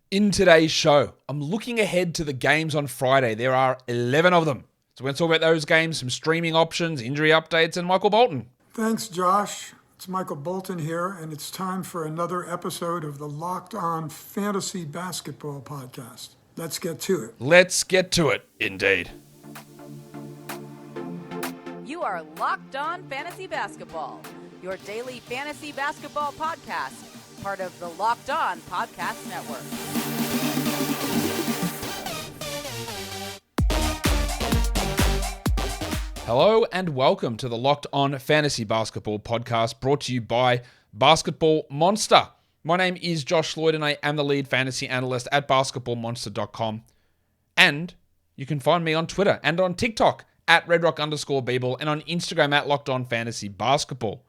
In today's show, I'm looking ahead to the games on Friday. There are 11 of them. So we're going to talk about those games, some streaming options, injury updates, and Michael Bolton. Thanks, Josh. It's Michael Bolton here, and it's time for another episode of the Locked On Fantasy Basketball Podcast. Let's get to it. Let's get to it, indeed. You are Locked On Fantasy Basketball, your daily fantasy basketball podcast, part of the Locked On Podcast Network. Hello and welcome to the Locked On Fantasy Basketball Podcast, brought to you by Basketball Monster. My name is Josh Lloyd and I am the lead fantasy analyst at basketballmonster.com. And you can find me on Twitter and on TikTok at redrock_bball and on Instagram at Locked On Fantasy Basketball.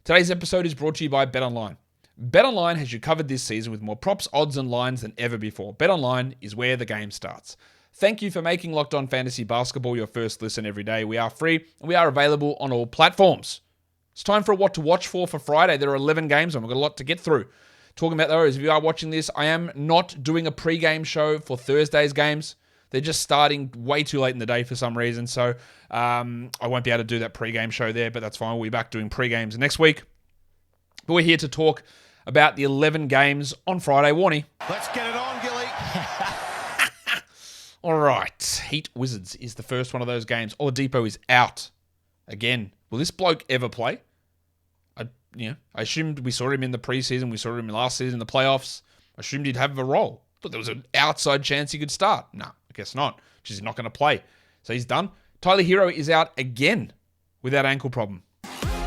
Today's episode is brought to you by BetOnline. BetOnline has you covered this season with more props, odds, and lines than ever before. BetOnline is where the game starts. Thank you for making Locked On Fantasy Basketball your first listen every day. We are free and we are available on all platforms. It's time for what to watch for Friday. There are 11 games and we've got a lot to get through. Talking about those, if you are watching this, I am not doing a pre-game show for Thursday's games. They're just starting way too late in the day for some reason, so I won't be able to do that pre-game show there, but that's fine. We'll be back doing pre-games next week. But we're here to talk about the 11 games on Friday. Warnie. Let's get it on, Gilly. All right. Heat Wizards is the first one of those games. Oladipo is out. Again, will this bloke ever play? I assumed we saw him in the preseason. We saw him last season in the playoffs. I assumed he'd have a role. But there was an outside chance he could start. No, I guess not. He's not going to play. So he's done. Tyler Hero is out again with that ankle problem.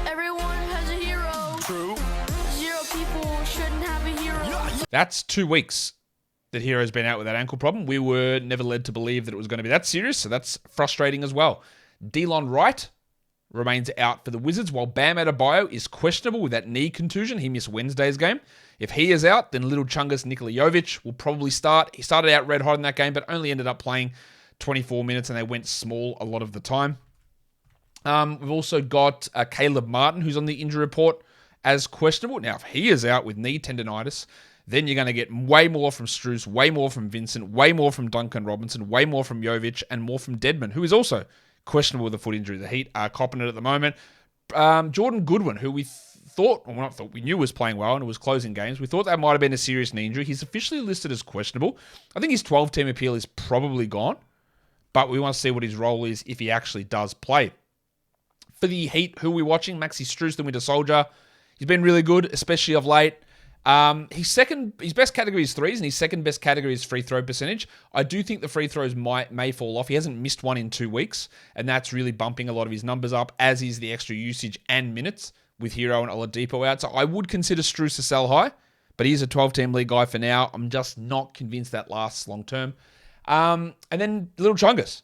Everyone has a hero. True. 0 people shouldn't have a hero. That's 2 weeks that Hero's been out with that ankle problem. We were never led to believe that it was going to be that serious, so that's frustrating as well. Delon Wright remains out for the Wizards, while Bam Adebayo is questionable with that knee contusion. He missed Wednesday's game. If he is out, then Little Chungus Nikola Jovic will probably start. He started out red hot in that game, but only ended up playing 24 minutes, and they went small a lot of the time. We've also got Caleb Martin, who's on the injury report as questionable. Now, if he is out with knee tendonitis, then you're going to get way more from Strus, way more from Vincent, way more from Duncan Robinson, way more from Jovic, and more from Dedmon, who is also questionable with a foot injury. The Heat are copping it at the moment. Jordan Goodwin, who we we knew was playing well and was closing games. We thought that might have been a serious knee injury. He's officially listed as questionable. I think his 12-team appeal is probably gone, but we want to see what his role is if he actually does play. For the Heat, who are we watching? Maxi Strus, the Winter Soldier. He's been really good, especially of late. His best category is threes, and his second best category is free throw percentage. I do think the free throws may fall off. He hasn't missed one in 2 weeks, and that's really bumping a lot of his numbers up, as is the extra usage and minutes with Hero and Oladipo out. So I would consider Strus a sell high, but he's a 12-team league guy for now. I'm just not convinced that lasts long term. And then Little Chungus.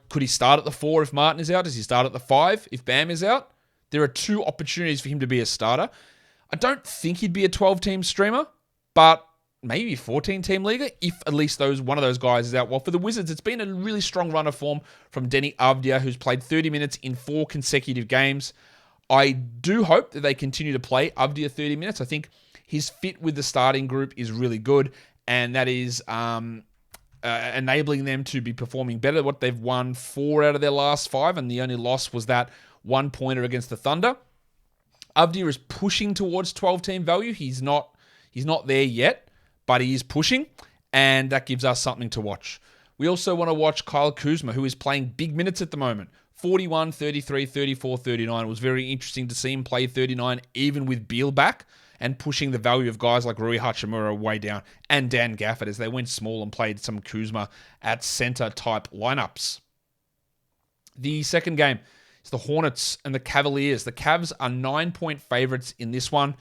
Could he start at the 4 if Martin is out? Does he start at the 5 if Bam is out? There are 2 opportunities for him to be a starter. I don't think he'd be a 12-team streamer, but maybe 14-team leaguer if at least one of those guys is out. Well, for the Wizards, it's been a really strong run of form from Denny Avdia, who's played 30 minutes in 4 consecutive games. I do hope that they continue to play Avdia 30 minutes. I think his fit with the starting group is really good, and that is enabling them to be performing better. What they've won 4 out of their last 5, and the only loss was that 1-pointer against the Thunder. Avdia is pushing towards 12-team value. He's not there yet, but he is pushing, and that gives us something to watch. We also want to watch Kyle Kuzma, who is playing big minutes at the moment. 41, 33, 34, 39. It was very interesting to see him play 39, even with Beal back, and pushing the value of guys like Rui Hachimura way down, and Dan Gafford as they went small and played some Kuzma at center-type lineups. The second game, it's the Hornets and the Cavaliers. The Cavs are 9-point favorites in this one.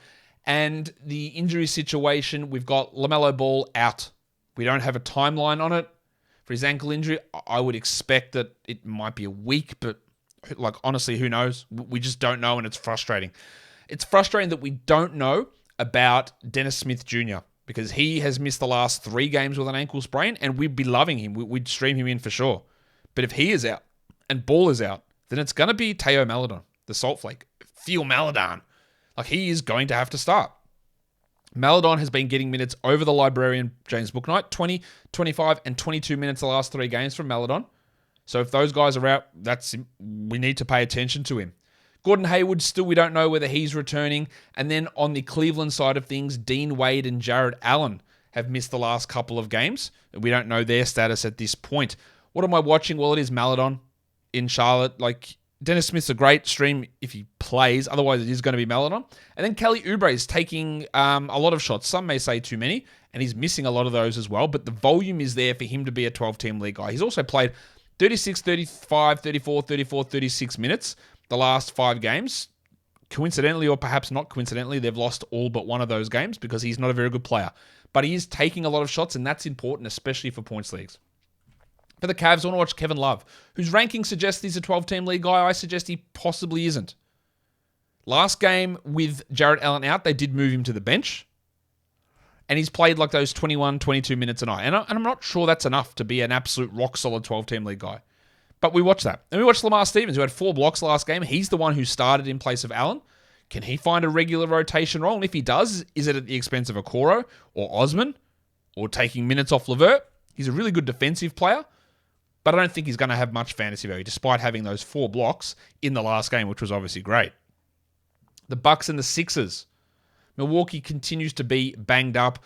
And the injury situation, we've got LaMelo Ball out. We don't have a timeline on it. For his ankle injury, I would expect that it might be a week, but honestly, who knows? We just don't know, and it's frustrating. It's frustrating that we don't know about Dennis Smith Jr. because he has missed the last 3 games with an ankle sprain, and we'd be loving him. We'd stream him in for sure. But if he is out and Ball is out, then it's going to be Teo Maledon, the Salt Flake. Theo Maledon. He is going to have to start. Maladon has been getting minutes over the librarian James Bouknight, 20, 25, and 22 minutes the last 3 games from Maladon. So if those guys are out, we need to pay attention to him. Gordon Hayward, still we don't know whether he's returning. And then on the Cleveland side of things, Dean Wade and Jared Allen have missed the last couple of games. We don't know their status at this point. What am I watching? Well, it is Maladon in Charlotte. Like, Dennis Smith's a great stream if he plays. Otherwise, it is going to be Maladon. And then Kelly Oubre is taking a lot of shots. Some may say too many, and he's missing a lot of those as well. But the volume is there for him to be a 12-team league guy. He's also played 36, 35, 34, 34, 36 minutes the last 5 games. Coincidentally, or perhaps not coincidentally, they've lost all but one of those games because he's not a very good player. But he is taking a lot of shots, and that's important, especially for points leagues. For the Cavs, I want to watch Kevin Love, whose ranking suggests he's a 12-team league guy. I suggest he possibly isn't. Last game with Jared Allen out, they did move him to the bench. And he's played like those 21, 22 minutes a night. And I'm not sure that's enough to be an absolute rock-solid 12-team league guy. But we watched that. And we watched Lamar Stevens, who had 4 blocks last game. He's the one who started in place of Allen. Can he find a regular rotation role? And if he does, is it at the expense of Okoro or Osman or taking minutes off LeVert? He's a really good defensive player. But I don't think he's going to have much fantasy value, despite having those 4 blocks in the last game, which was obviously great. The Bucks and the Sixers. Milwaukee continues to be banged up.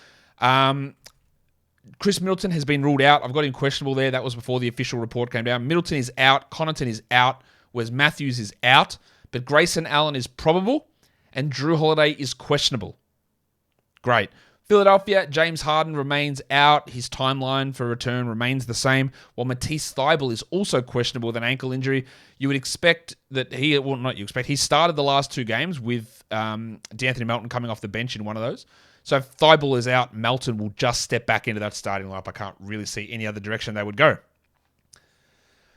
Chris Middleton has been ruled out. I've got him questionable there. That was before the official report came down. Middleton is out. Connaughton is out. Whereas Matthews is out. But Grayson Allen is probable. And Drew Holiday is questionable. Great. Philadelphia, James Harden remains out. His timeline for return remains the same. While Matisse Thybulle is also questionable with an ankle injury. You would expect that he started the last 2 games with D'Anthony Melton coming off the bench in one of those. So if Thybulle is out, Melton will just step back into that starting lineup. I can't really see any other direction they would go.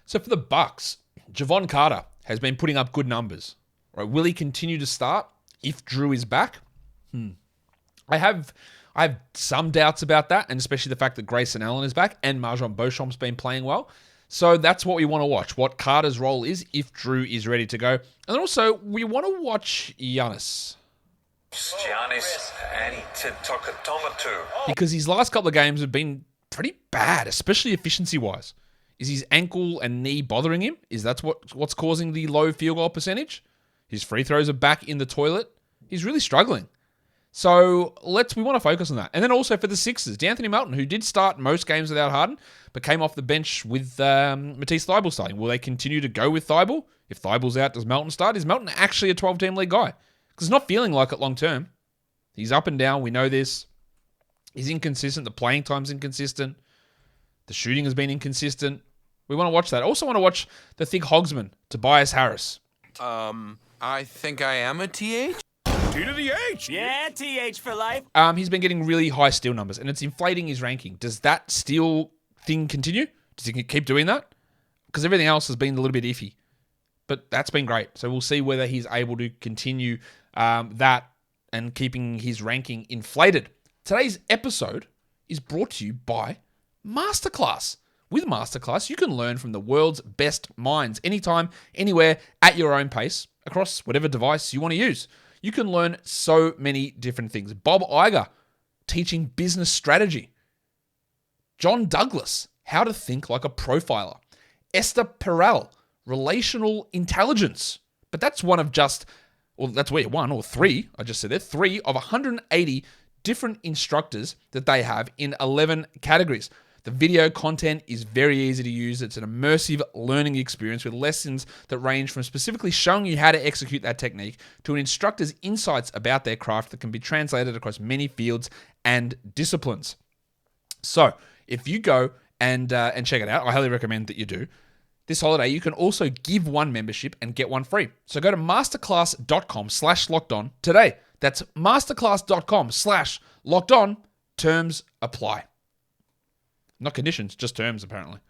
So for the Bucks, Javon Carter has been putting up good numbers. Right? Will he continue to start if Drew is back? I have some doubts about that, and especially the fact that Grayson Allen is back and Marjon Beauchamp's been playing well. So that's what we want to watch, what Carter's role is if Drew is ready to go. And then also, we want to watch Giannis. Giannis Antetokounmpo. Because his last couple of games have been pretty bad, especially efficiency-wise. Is his ankle and knee bothering him? Is that what's causing the low field goal percentage? His free throws are back in the toilet. He's really struggling. So we want to focus on that. And then also for the Sixers, D'Anthony Melton, who did start most games without Harden, but came off the bench with Matisse Thybulle starting. Will they continue to go with Thybulle? If Thybulle's out, does Melton start? Is Melton actually a 12-team league guy? Because it's not feeling like it long term. He's up and down. We know this. He's inconsistent. The playing time's inconsistent. The shooting has been inconsistent. We want to watch that. I also want to watch the Thick Hogsman, Tobias Harris. I think I am a TH. T to the H. Yeah, TH for life. He's been getting really high steal numbers, and it's inflating his ranking. Does that steal thing continue? Does he keep doing that? Because everything else has been a little bit iffy. But that's been great. So we'll see whether he's able to continue that and keeping his ranking inflated. Today's episode is brought to you by MasterClass. With MasterClass, you can learn from the world's best minds anytime, anywhere, at your own pace, across whatever device you want to use. You can learn so many different things. Bob Iger, teaching business strategy. John Douglas, how to think like a profiler. Esther Perel, relational intelligence. But that's one of one or three, I just said there, 3 of 180 different instructors that they have in 11 categories. The video content is very easy to use. It's an immersive learning experience with lessons that range from specifically showing you how to execute that technique to an instructor's insights about their craft that can be translated across many fields and disciplines. So if you go and check it out, I highly recommend that you do. This holiday, you can also give one membership and get one free. So go to masterclass.com/lockedon today. That's masterclass.com/lockedon. Terms apply. Not conditions, just terms, apparently.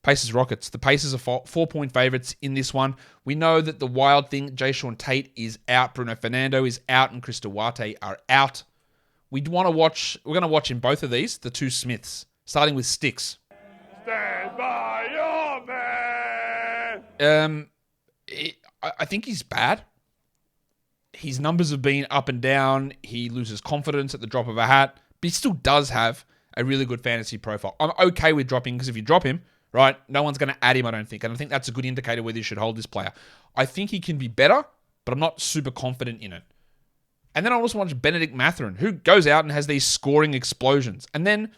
Pacers Rockets. The Pacers are 4-point favorites in this one. We know that the wild thing, Jayshawn Tate is out, Bruno Fernando is out, and Chris Duarte are out. We're going to watch in both of these, the 2 Smiths, starting with Sticks. Stand by your man. I think he's bad. his numbers have been up and down. He loses confidence at the drop of a hat, but he still does have a really good fantasy profile. I'm okay with dropping because if you drop him, right, no one's going to add him, I don't think. And I think that's a good indicator whether you should hold this player. I think he can be better, but I'm not super confident in it. And then I also watch Benedict Mathurin, who goes out and has these scoring explosions and then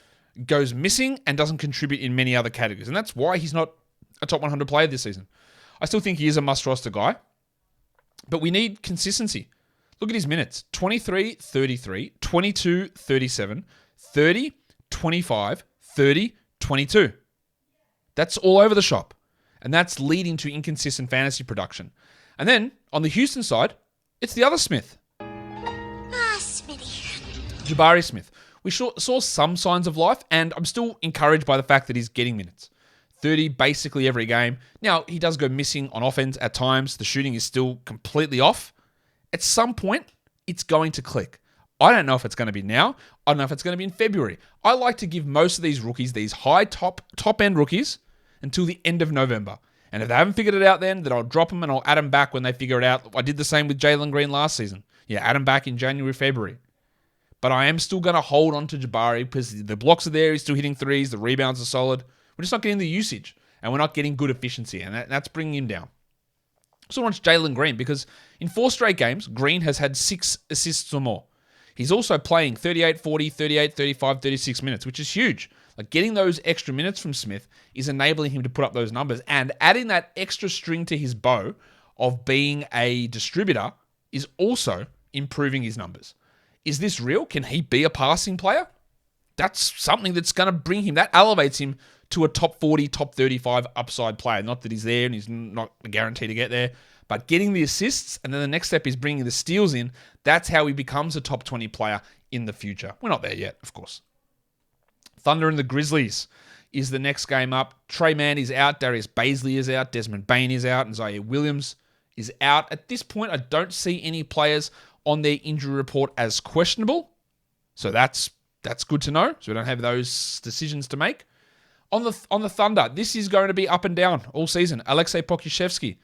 goes missing and doesn't contribute in many other categories. And that's why he's not a top 100 player this season. I still think he is a must-roster guy, but we need consistency. Look at his minutes. 23, 33, 22, 37, 30, 25, 30, 22. That's all over the shop. And that's leading to inconsistent fantasy production. And then, on the Houston side, it's the other Smith. Smitty. Jabari Smith. We saw some signs of life, and I'm still encouraged by the fact that he's getting minutes. 30 basically every game. Now, he does go missing on offense at times. The shooting is still completely off. At some point, it's going to click. I don't know if it's going to be now. I don't know if it's going to be in February. I like to give most of these rookies, these high top-end rookies, until the end of November. And if they haven't figured it out then I'll drop them and I'll add them back when they figure it out. I did the same with Jalen Green last season. Yeah, add them back in January, February. But I am still going to hold on to Jabari because the blocks are there. He's still hitting threes. The rebounds are solid. We're just not getting the usage. And we're not getting good efficiency. And that's bringing him down. So I watch Jalen Green because in 4 straight games, Green has had 6 assists or more. He's also playing 38, 40, 38, 35, 36 minutes, which is huge. Like getting those extra minutes from Smith is enabling him to put up those numbers. And adding that extra string to his bow of being a distributor is also improving his numbers. Is this real? Can he be a passing player? That's something that's going to bring him, that elevates him to a top 40, top 35 upside player. Not that he's there and he's not guaranteed to get there, but getting the assists and then the next step is bringing the steals in. That's how he becomes a top 20 player in the future. We're not there yet, of course. Thunder and the Grizzlies is the next game up. Trey Mann is out. Darius Baisley is out. Desmond Bane is out. And Zaire Williams is out. At this point, I don't see any players on their injury report as questionable. So that's good to know. So we don't have those decisions to make. On the Thunder, this is going to be up and down all season. Alexei Pokusevski,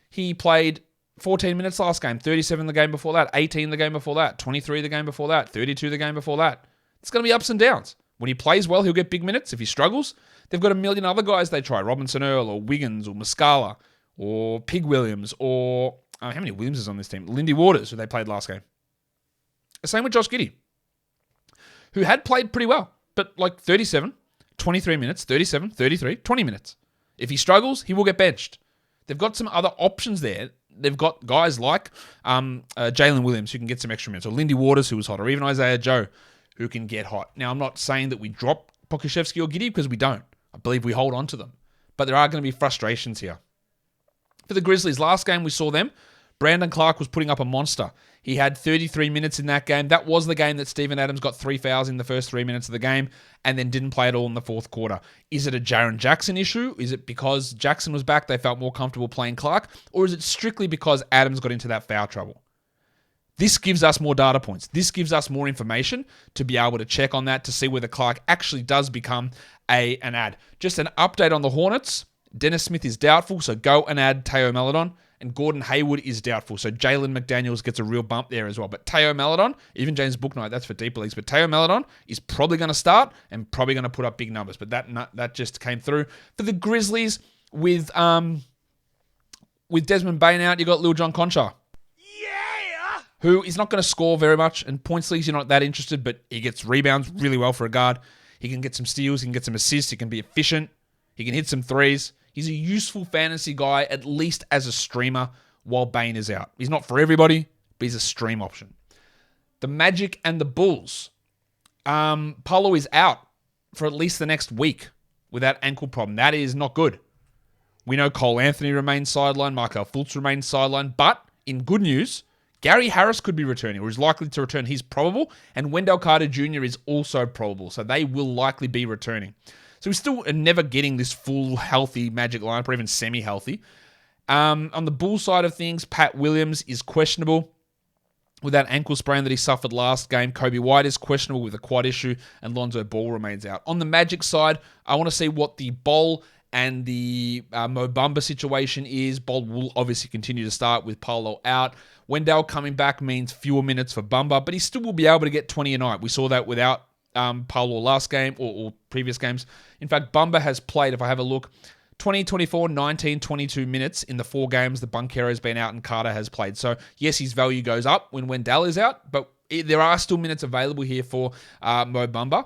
he played 14 minutes last game, 37 the game before that, 18 the game before that, 23 the game before that, 32 the game before that. It's going to be ups and downs. When he plays well, he'll get big minutes. If he struggles, they've got a million other guys they try. Robinson Earl or Wiggins or Muscala or Pig Williams or... how many Williams is on this team? Lindy Waters, who they played last game. The same with Josh Giddey, who had played pretty well, but like 37, 23 minutes, 37, 33, 20 minutes. If he struggles, he will get benched. They've got some other options there. They've got guys like Jalen Williams, who can get some extra minutes, or Lindy Waters, who was hot, or even Isaiah Joe, who can get hot. Now, I'm not saying that we drop Pokusevski or Giddey because we don't. I believe we hold on to them. But there are going to be frustrations here. For the Grizzlies, last game we saw them, Brandon Clark was putting up a monster. He had 33 minutes in that game. That was the game that Steven Adams got 3 fouls in the first 3 minutes of the game and then didn't play at all in the fourth quarter. Is it a Jaren Jackson issue? Is it because Jackson was back, they felt more comfortable playing Clark? Or is it strictly because Adams got into that foul trouble? This gives us more data points. This gives us more information to be able to check on that to see whether Clark actually does become an ad. Just an update on the Hornets. Dennis Smith is doubtful, so go and add Teo Maledon. And Gordon Hayward is doubtful, so Jalen McDaniels gets a real bump there as well. But Teo Maledon, even James Bouknight, that's for deeper leagues, but Teo Maledon is probably going to start and probably going to put up big numbers. But that just came through. For the Grizzlies, with Desmond Bane out, you got Lil John Concha. Who is not going to score very much. And points leagues, you're not that interested, but he gets rebounds really well for a guard. He can get some steals. He can get some assists. He can be efficient. He can hit some threes. He's a useful fantasy guy, at least as a streamer, while Bane is out. He's not for everybody, but he's a stream option. The Magic and the Bulls. Paolo is out for at least the next week with that ankle problem. That is not good. We know Cole Anthony remains sidelined. Markel Fultz remains sidelined. But in good news, Gary Harris could be returning, or is likely to return. He's probable. And Wendell Carter Jr. is also probable. So they will likely be returning. So we still are never getting this full healthy Magic lineup, or even semi-healthy. On the Bulls side of things, Pat Williams is questionable with that ankle sprain that he suffered last game. Kobe White is questionable with a quad issue, and Lonzo Ball remains out. On the Magic side, I want to see what the Bol and the Mo Bamba situation is Bold will obviously continue to start with Paulo out. Wendell coming back means fewer minutes for Bamba, but he still will be able to get 20 a night. We saw that without Paulo last game or previous games. In fact, Bamba has played, if I have a look, 20, 24, 19, 22 minutes in the 4 games that Bunkero's been out and Carter has played. So, yes, his value goes up when Wendell is out, but there are still minutes available here for Mo Bamba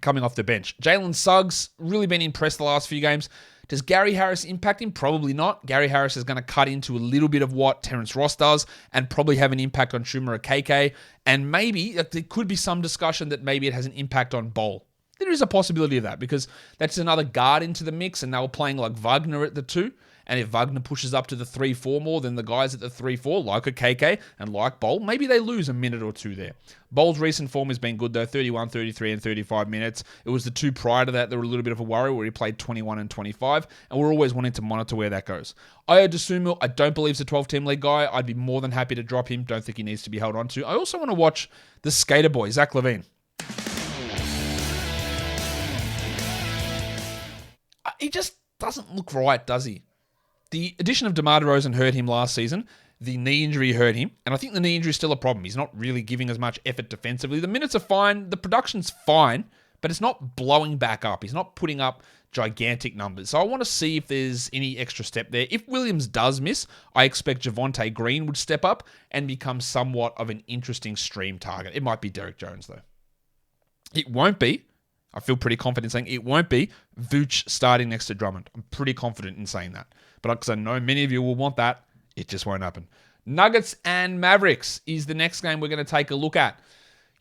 coming off the bench. Jalen Suggs, really been impressed the last few games. Does Gary Harris impact him? Probably not. Gary Harris is going to cut into a little bit of what Terrence Ross does and probably have an impact on Chuma Okeke. And maybe there could be some discussion that maybe it has an impact on Bowl. There is a possibility of that because that's another guard into the mix and they were playing like Wagner at the 2. And if Wagner pushes up to the 3-4 more than the guys at the 3-4, like Okeke and like Bowl, maybe they lose a minute or 2 there. Bowl's recent form has been good though, 31, 33, and 35 minutes. It was the 2 prior to that that were a little bit of a worry where he played 21 and 25, and we're always wanting to monitor where that goes. Ayo Dosunmu, I don't believe is a 12-team league guy. I'd be more than happy to drop him. Don't think he needs to be held on to. I also want to watch the skater boy, Zach LaVine. He just doesn't look right, does he? The addition of DeMar DeRozan hurt him last season. The knee injury hurt him. And I think the knee injury is still a problem. He's not really giving as much effort defensively. The minutes are fine. The production's fine. But it's not blowing back up. He's not putting up gigantic numbers. So I want to see if there's any extra step there. If Williams does miss, I expect Javonte Green would step up and become somewhat of an interesting stream target. It might be Derek Jones, though. It won't be. I feel pretty confident saying it won't be Vooch starting next to Drummond. I'm pretty confident in saying that. But because I know many of you will want that, it just won't happen. Nuggets and Mavericks is the next game we're going to take a look at.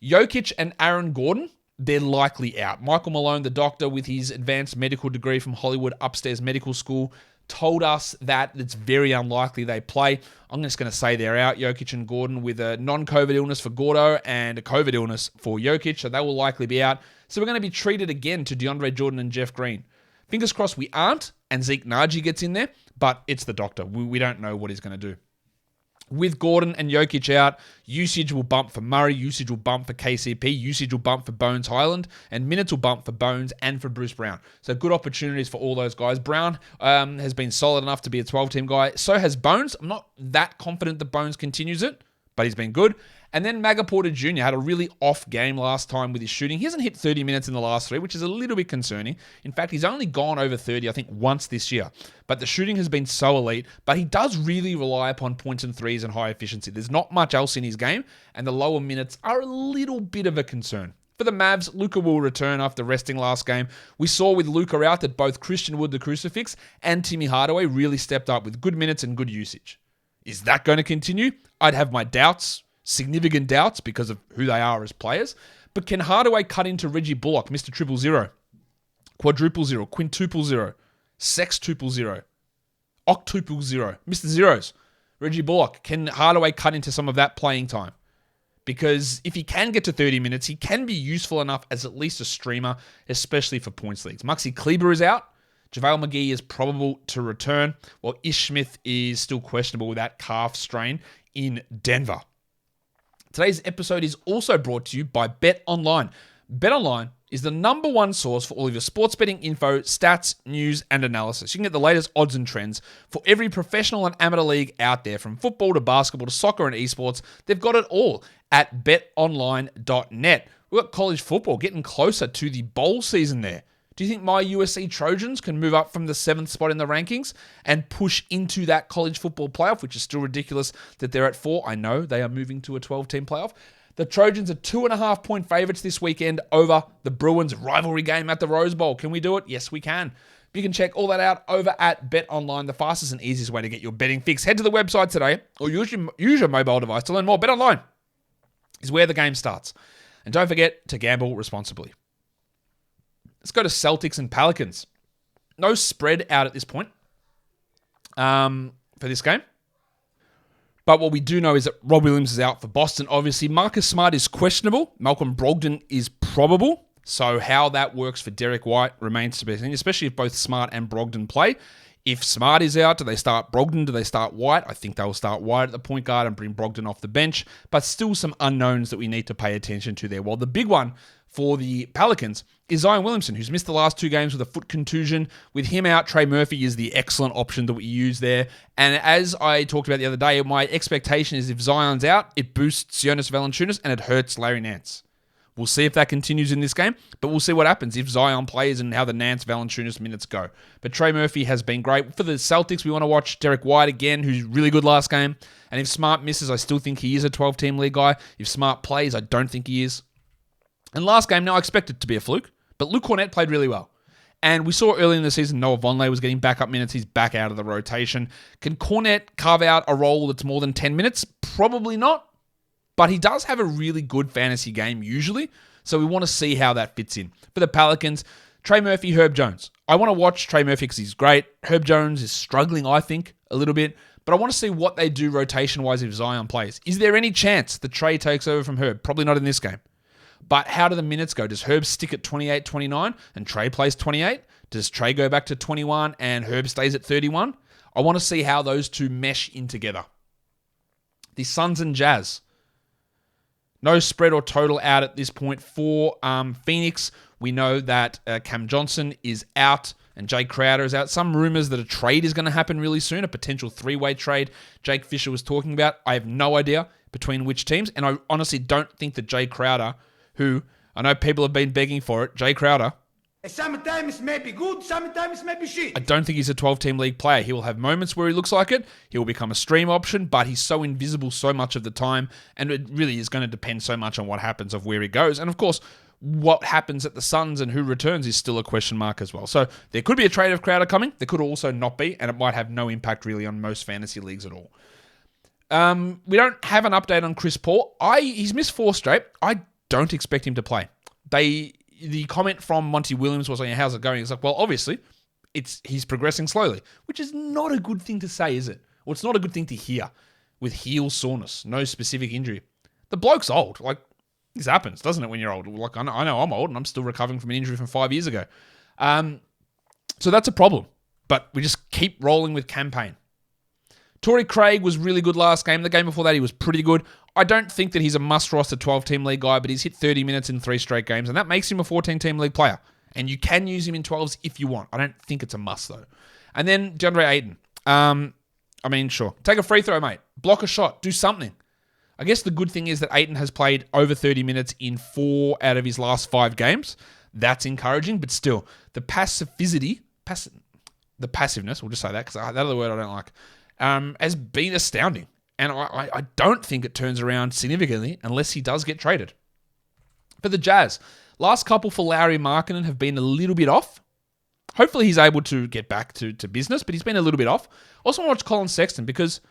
Jokic and Aaron Gordon, they're likely out. Michael Malone, the doctor with his advanced medical degree from Hollywood Upstairs Medical School, told us that it's very unlikely they play. I'm just going to say they're out, Jokic and Gordon, with a non-COVID illness for Gordo and a COVID illness for Jokic, so they will likely be out. So we're going to be treated again to DeAndre Jordan and Jeff Green. Fingers crossed we aren't, and Zeke Naji gets in there, but it's the doctor. We don't know what he's going to do. With Gordon and Jokic out, usage will bump for Murray, usage will bump for KCP, usage will bump for Bones Highland, and minutes will bump for Bones and for Bruce Brown. So good opportunities for all those guys. Brown has been solid enough to be a 12-team guy. So has Bones. I'm not that confident that Bones continues it, but he's been good. And then Maga Porter Jr. had a really off game last time with his shooting. He hasn't hit 30 minutes in the last 3, which is a little bit concerning. In fact, he's only gone over 30, I think, once this year. But the shooting has been so elite. But he does really rely upon points and threes and high efficiency. There's not much else in his game, and the lower minutes are a little bit of a concern. For the Mavs, Luka will return after resting last game. We saw with Luka out that both Christian Wood, the Crucifix, and Timmy Hardaway really stepped up with good minutes and good usage. Is that going to continue? I'd have my doubts. Significant doubts because of who they are as players. But can Hardaway cut into Reggie Bullock, Mr. 000, quadruple 0, quintuple 0, sextuple 0, octuple 0, Mr. Zeros, Reggie Bullock? Can Hardaway cut into some of that playing time? Because if he can get to 30 minutes, he can be useful enough as at least a streamer, especially for points leagues. Maxi Kleber is out. JaVale McGee is probable to return, while Ish Smith is still questionable with that calf strain in Denver. Today's episode is also brought to you by BetOnline. BetOnline is the number one source for all of your sports betting info, stats, news, and analysis. You can get the latest odds and trends for every professional and amateur league out there, from football to basketball to soccer and esports. They've got it all at betonline.net. We've got college football getting closer to the bowl season there. Do you think my USC Trojans can move up from the 7th spot in the rankings and push into that college football playoff, which is still ridiculous that they're at 4? I know they are moving to a 12-team playoff. The Trojans are 2.5-point favorites this weekend over the Bruins rivalry game at the Rose Bowl. Can we do it? Yes, we can. You can check all that out over at BetOnline, the fastest and easiest way to get your betting fix. Head to the website today or use your mobile device to learn more. BetOnline is where the game starts. And don't forget to gamble responsibly. Let's go to Celtics and Pelicans. No spread out at this point for this game. But what we do know is that Rob Williams is out for Boston. Obviously, Marcus Smart is questionable. Malcolm Brogdon is probable. So how that works for Derek White remains to be seen, especially if both Smart and Brogdon play. If Smart is out, do they start Brogdon? Do they start White? I think they will start White at the point guard and bring Brogdon off the bench. But still some unknowns that we need to pay attention to there. Well, the big one for the Pelicans is Zion Williamson, who's missed the last 2 games with a foot contusion. With him out, Trey Murphy is the excellent option that we use there. And as I talked about the other day, my expectation is if Zion's out, it boosts Jonas Valanciunas and it hurts Larry Nance. We'll see if that continues in this game, but we'll see what happens if Zion plays and how the Nance-Valanciunas minutes go. But Trey Murphy has been great. For the Celtics, we want to watch Derek White again, who's really good last game. And if Smart misses, I still think he is a 12-team league guy. If Smart plays, I don't think he is. And last game, now I expect it to be a fluke, but Luke Cornett played really well. And we saw early in the season Noah Vonleh was getting backup minutes. He's back out of the rotation. Can Cornett carve out a role that's more than 10 minutes? Probably not. But he does have a really good fantasy game usually, so we want to see how that fits in. For the Pelicans, Trey Murphy, Herb Jones. I want to watch Trey Murphy because he's great. Herb Jones is struggling, I think, a little bit, but I want to see what they do rotation-wise if Zion plays. Is there any chance that Trey takes over from Herb? Probably not in this game. But how do the minutes go? Does Herb stick at 28, 29 and Trey plays 28? Does Trey go back to 21 and Herb stays at 31? I want to see how those two mesh in together. The Suns and Jazz. No spread or total out at this point for Phoenix. We know that Cam Johnson is out and Jay Crowder is out. Some rumors that a trade is going to happen really soon, a potential 3-way trade Jake Fisher was talking about. I have no idea between which teams, and I honestly don't think that Jay Crowder, who I know people have been begging for it, Jay Crowder, sometimes may be good, sometimes may be shit. I don't think he's a 12-team league player. He will have moments where he looks like it. He will become a stream option, but he's so invisible so much of the time, and it really is going to depend so much on what happens of where he goes. And of course, what happens at the Suns and who returns is still a question mark as well. So there could be a trade of Crowder coming. There could also not be, and it might have no impact really on most fantasy leagues at all. We don't have an update on Chris Paul. He's missed 4 straight. I don't expect him to play. The comment from Monty Williams was, how's it going? It's like, well, obviously, he's progressing slowly, which is not a good thing to say, is it? Or it's not a good thing to hear with heel soreness, no specific injury. The bloke's old. Like, this happens, doesn't it, when you're old? Like, I know I'm old, and I'm still recovering from an injury from 5 years ago. So that's a problem. But we just keep rolling with campaign. Torrey Craig was really good last game. The game before that, he was pretty good. I don't think that he's a must-roster 12-team league guy, but he's hit 30 minutes in 3 straight games, and that makes him a 14-team league player. And you can use him in 12s if you want. I don't think it's a must, though. And then DeAndre Ayton. Sure. Take a free throw, mate. Block a shot. Do something. I guess the good thing is that Ayton has played over 30 minutes in 4 out of his last 5 games. That's encouraging, but still, the passiveness, we'll just say that, because that other word I don't like, has been astounding. And I don't think it turns around significantly unless he does get traded. For the Jazz, last couple for Lauri Markkanen have been a little bit off. Hopefully he's able to get back to business, but he's been a little bit off. Also want to watch Colin Sexton because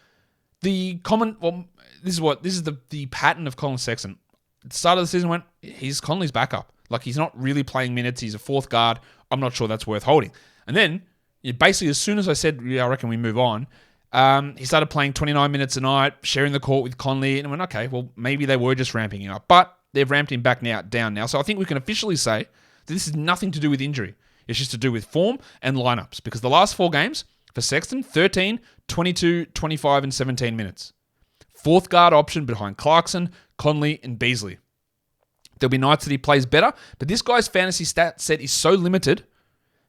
this is the pattern of Colin Sexton. At the start of the season he's Conley's backup. Like, he's not really playing minutes. He's a 4th guard. I'm not sure that's worth holding. And then, basically, as soon as I said, I reckon we move on, he started playing 29 minutes a night, sharing the court with Conley, and I went, okay, well, maybe they were just ramping him up. But they've ramped him back down now. So I think we can officially say that this is nothing to do with injury. It's just to do with form and lineups. Because the last 4 games for Sexton, 13, 22, 25, and 17 minutes. 4th guard option behind Clarkson, Conley, and Beasley. There'll be nights that he plays better, but this guy's fantasy stat set is so limited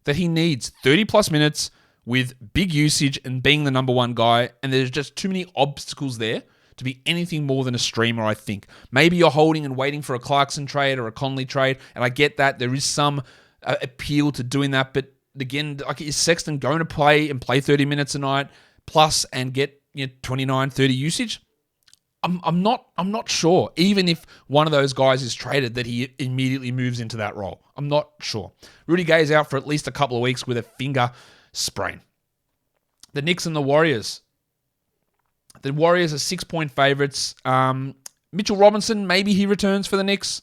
that he needs 30-plus minutes with big usage and being the number 1 guy, and there's just too many obstacles there to be anything more than a streamer, I think. Maybe you're holding and waiting for a Clarkson trade or a Conley trade, and I get that. There is some appeal to doing that, but again, like, is Sexton going to play 30 minutes a night plus and get 29, 30 usage? I'm not sure. Even if one of those guys is traded, that he immediately moves into that role. I'm not sure. Rudy Gay is out for at least a couple of weeks with a finger sprain. The Knicks and the Warriors. The Warriors are 6-point favorites. Mitchell Robinson, maybe he returns for the Knicks.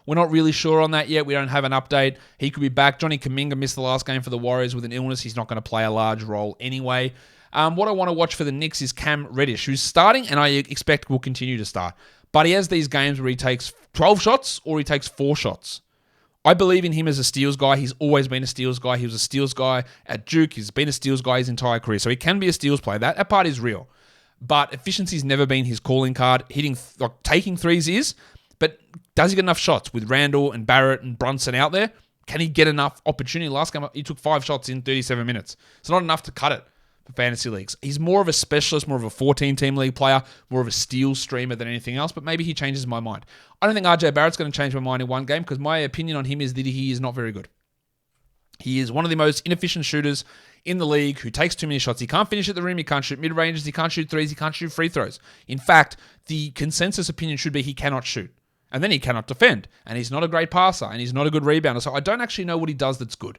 We're not really sure on that yet. We don't have an update. He could be back. Johnny Kuminga missed the last game for the Warriors with an illness. He's not going to play a large role anyway. What I want to watch for the Knicks is Cam Reddish, who's starting, and I expect will continue to start. But he has these games where he takes 12 shots or he takes 4 shots. I believe in him as a steals guy. He's always been a steals guy. He was a steals guy at Duke. He's been a steals guy his entire career. So he can be a steals player. That part is real. But efficiency's never been his calling card. Taking threes is, But does he get enough shots with Randall and Barrett and Brunson out there? Can he get enough opportunity? Last game, he took 5 shots in 37 minutes. It's not enough to cut it for fantasy leagues. He's more of a specialist, more of a 14-team league player, more of a steal streamer than anything else, but maybe he changes my mind. I don't think RJ Barrett's going to change my mind in one game because my opinion on him is that he is not very good. He is one of the most inefficient shooters in the league who takes too many shots. He can't finish at the rim. He can't shoot mid-ranges. He can't shoot threes. He can't shoot free throws. In fact, the consensus opinion should be he cannot shoot. And then he cannot defend. And he's not a great passer. And he's not a good rebounder. So I don't actually know what he does that's good.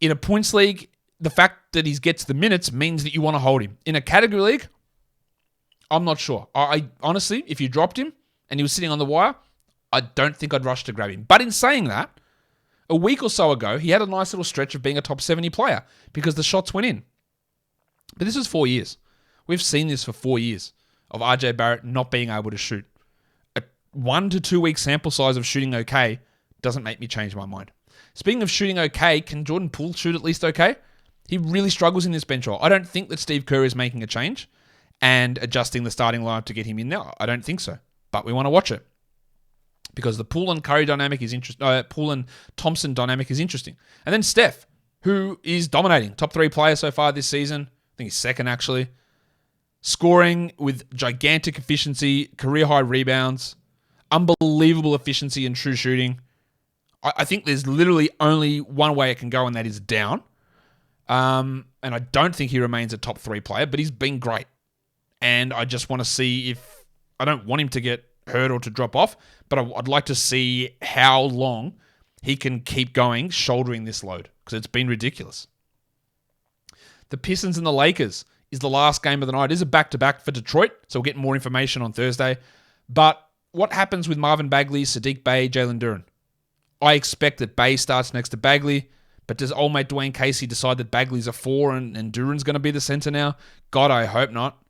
In a points league, the fact that he gets the minutes means that you want to hold him. In a category league, I'm not sure. I honestly, if you dropped him and he was sitting on the wire, I don't think I'd rush to grab him. But in saying that, a week or so ago, he had a nice little stretch of being a top 70 player because the shots went in. But this was 4 years. We've seen this for 4 years of RJ Barrett not being able to shoot. A 1 to 2 week sample size of shooting okay doesn't make me change my mind. Speaking of shooting okay, can Jordan Poole shoot at least okay? He really struggles in this bench role. I don't think that Steve Kerr is making a change and adjusting the starting lineup to get him in there. I don't think so. But we want to watch it. Because the Poole and Curry dynamic is interesting. Poole and Thompson dynamic is interesting. And then Steph, who is dominating. Top 3 player so far this season. I think he's second, actually. Scoring with gigantic efficiency, career-high rebounds, unbelievable efficiency and true shooting. I think there's literally only one way it can go, and that is down. And I don't think he remains a top 3 player, but he's been great. And I just want to see if... I don't want him to get hurt or to drop off, but I'd like to see how long he can keep going shouldering this load, because it's been ridiculous. The Pistons and the Lakers is the last game of the night. It is a back-to-back for Detroit, so we'll get more information on Thursday. But what happens with Marvin Bagley, Sadiq Bey, Jalen Duren? I expect that Bey starts next to Bagley, but does old mate Dwayne Casey decide that Bagley's a 4 and Duren's going to be the center now? God, I hope not.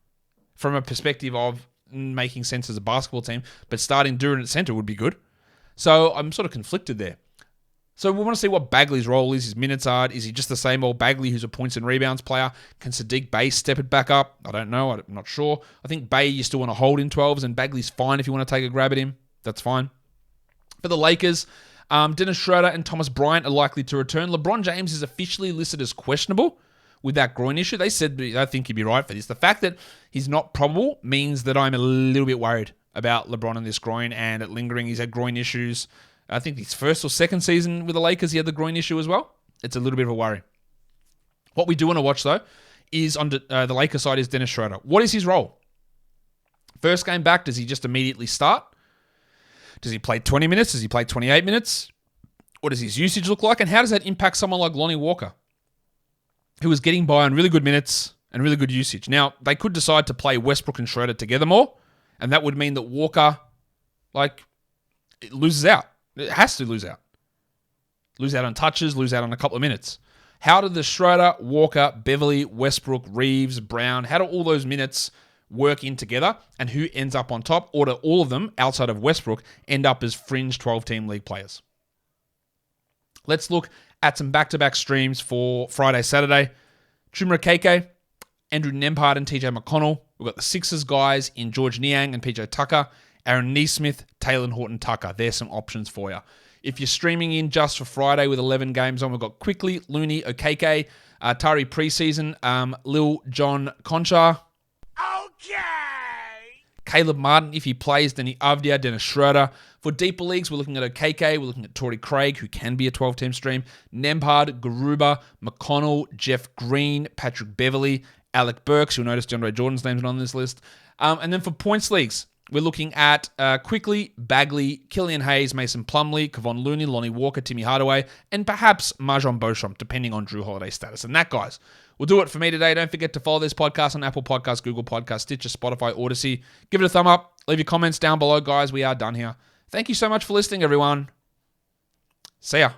From a perspective of making sense as a basketball team, but starting Duren at center would be good. So I'm sort of conflicted there. So we want to see what Bagley's role is, his minutes are. Is he just the same old Bagley who's a points and rebounds player? Can Sadiq Bey step it back up? I don't know. I'm not sure. I think Bey you still want to hold in 12s, and Bagley's fine if you want to take a grab at him. That's fine. For the Lakers, Dennis Schroeder and Thomas Bryant are likely to return. LeBron James is officially listed as questionable with that groin issue. They said I think he'd be right for this. The fact that he's not probable means that I'm a little bit worried about LeBron and this groin and it lingering. He's had groin issues. I think his first or second season with the Lakers, he had the groin issue as well. It's a little bit of a worry. What we do want to watch, though, is on the Lakers side is Dennis Schroeder. What is his role? First game back, does he just immediately start? Does he play 20 minutes? Does he play 28 minutes? What does his usage look like? And how does that impact someone like Lonnie Walker, who is getting by on really good minutes and really good usage? Now, they could decide to play Westbrook and Schroeder together more, and that would mean that Walker, it loses out. It has to lose out. Lose out on touches, lose out on a couple of minutes. How do the Schroeder, Walker, Beverly, Westbrook, Reeves, Brown, how do all those minutes work in together, and who ends up on top? Or do all of them, outside of Westbrook, end up as fringe 12-team league players? Let's look at some back-to-back streams for Friday, Saturday. Chuma Okeke, Andrew Nembhard, and TJ McConnell. We've got the Sixers guys in George Niang and PJ Tucker. Aaron Neesmith, Taylor Horton Tucker. There's some options for you. If you're streaming in just for Friday with 11 games on, we've got Quickly, Looney, Okeke, Tari preseason, Lil John Concha. Okay. Caleb Martin, if he plays, Denny Avdia, Dennis Schroeder. For deeper leagues, we're looking at Okeke, we're looking at Torrey Craig, who can be a 12-team stream, Nembhard, Garuba, McConnell, Jeff Green, Patrick Beverly, Alec Burks. You'll notice DeAndre Jordan's name's not on this list. And then for points leagues, we're looking at Quickly, Bagley, Killian Hayes, Mason Plumlee, Kevon Looney, Lonnie Walker, Timmy Hardaway, and perhaps Marjon Beauchamp, depending on Drew Holiday's status. And that, guys, will do it for me today. Don't forget to follow this podcast on Apple Podcasts, Google Podcasts, Stitcher, Spotify, Odyssey. Give it a thumb up. Leave your comments down below, guys. We are done here. Thank you so much for listening, everyone. See ya.